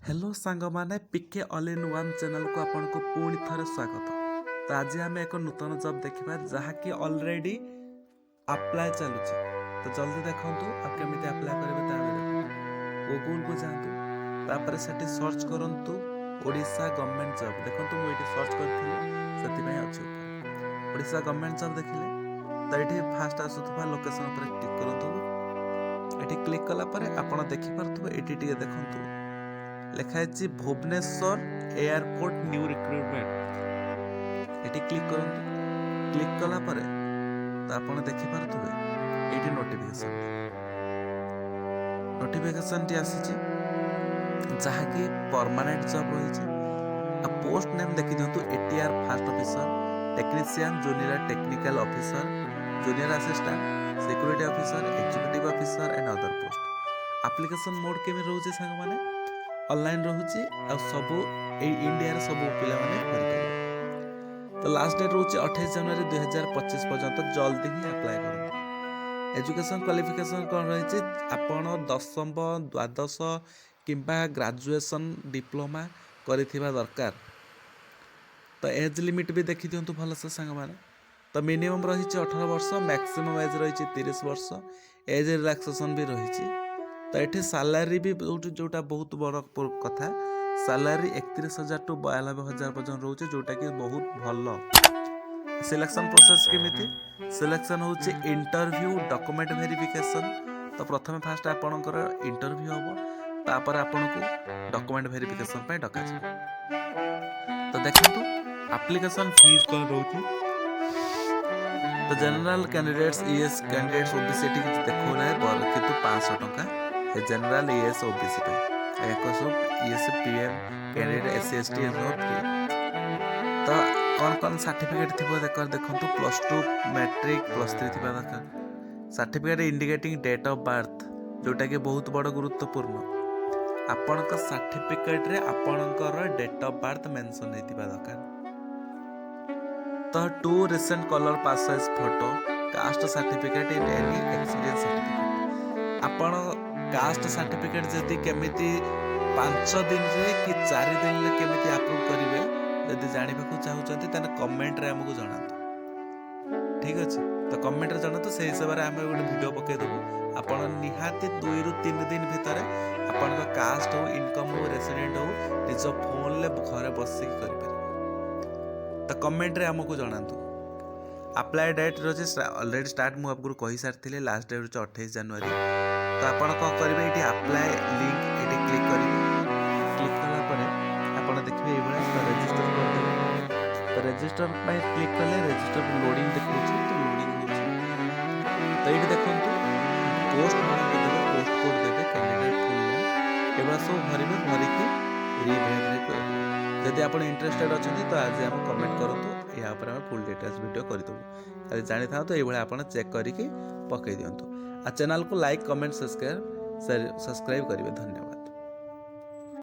Hello सांग माने पिके ऑल इन वन चैनल को आपन को पुणी थरे स्वागत। तो आज आम एक नूतन जॉब देखा जहाँकि ऑलरेडी अप्लाई चलुची। तो जल्दी देखूँ आप केमी अप्लाई करेंगे गूगल को जातु तापर से सर्च करूँ ओडिशा गवर्नमेंट जॉब। देखो मुझे सर्च करी अच्छी ओडिशा गवर्नमेंट जॉब देखिले तो ये फास्ट आसुवा लोकेशन पर क्लिक करूँ। ये क्लिक कलापर आप देखिपे ये देखूँ लिखाई भुवनेश्वर एयरपोर्ट न्यू रिक्रुटमेंट। ये क्लिक करूँ। क्लिक कला परे तो आप देखिपे ये नोटिफिकेशन टी आसी जहाँकि परमानेंट जॉब रही। पोस्ट नेम देखी दिंतु ATR first officer technician junior technical officer junior assistant security officer executive officer and other post. Application mode केमी रोचे सांग माने ऑनलाइन रोचे सब इंडिया सब पिला तो लास्ट डेट रोचे 28 जनवरी 2025 पर्यंत जल्दी ही अप्लाई करूँ। एजुकेशन क्वालिफिकेशन कौन रही आपण दशम द्वादश किंबा ग्रेजुएशन डिप्लोमा करिथिबा दरकार। तो एज लिमिट भी देखी दिंतु भलसे सांग माने। तो मिनिमम रही 18 वर्ष मैक्सिमम एज रही 30 वर्ष एज रिलैक्सेशन भी रही। तो ये सालारी भी जोटा बहुत बड़ कथा सालारी 31,000 टू 92,000 पर्यटन रोचे जोटा कि बहुत भल। सिलेक्शन प्रोसेस केमिति सिलेक्शन होची इंटरव्यू डॉक्यूमेंट वेरिफिकेशन। तो प्रथम फास्ट आपणकर इंटरव्यू हम तापर आपन को डॉक्यूमेंट वेरिफिकेशन पे डका जाय। तो देखंतु एप्लीकेशन फीस कोन रोची। तो general candidates ES candidates OBC देखो ना किंतु 500 टंका जनरल ईएस ओबीसी पे एक ES PM candidate SC ST free. तो कौन कौन सर्टिफिकेट थी देखो +2 मैट्रिक +3 थी दरकार। Certificate indicating date of birth जोटा कि बहुत बड़ गुरुत्वपूर्ण। आपण सर्टिफिकेट रे आपणकर डेट ऑफ बर्थ मेंशन होइतिबा दरकार। तो 2 recent colour pass size photo caste certificate in any experience certificate. आपण कास्ट सर्टिफिकेट जदि केमिति 5 दिन रे कि 4 दिन रे केमिति अप्रूव करिवे जदि जानिबा को चाहुचंती तने कमेंट रे हमकु जणातु। ठीक अछि। तो कमेंट रे जणातु से हिसाब रे हम एक वीडियो पके देबु। आपण निहाती 2 रु 3 दिन भितर आपण का कास्ट हो इनकम हो रेसिडेंट हो निज फोन ले घरे बसी करि परिबे। तो कमेंट रे हमकु जणातु। अप्लाई डेट रोज ऑलरेडी स्टार्ट मु आपको कहि सारथिले लास्ट डेट 28 जनवरी। तो आपण को करिवे eighty apply link eighty click करिवे। क्लिक कला परे आपण देखिबे ए बळे रजिस्टर कर देबे। तो रजिस्टर पे क्लिक करले रजिस्टर लोडिंग देखौछि। तो लोडिंग होछि। तो एटी देखंतु पोस्ट नंबर देबे पोस्ट कोड देबे कैंडिडेट फुल नेम एबा सब भरिबे भरिके रीवेरिफाई करबे। जदि आप इंटरेस्टेड अच्छा तो आज हम कमेंट करूँ या फुल डिटेल्स वीडियो करदे जानी था। तो ये आप चेक करके पकई दिंतु। आ चैनल को लाइक कमेंट सब्सक्राइब करेंगे। धन्यवाद।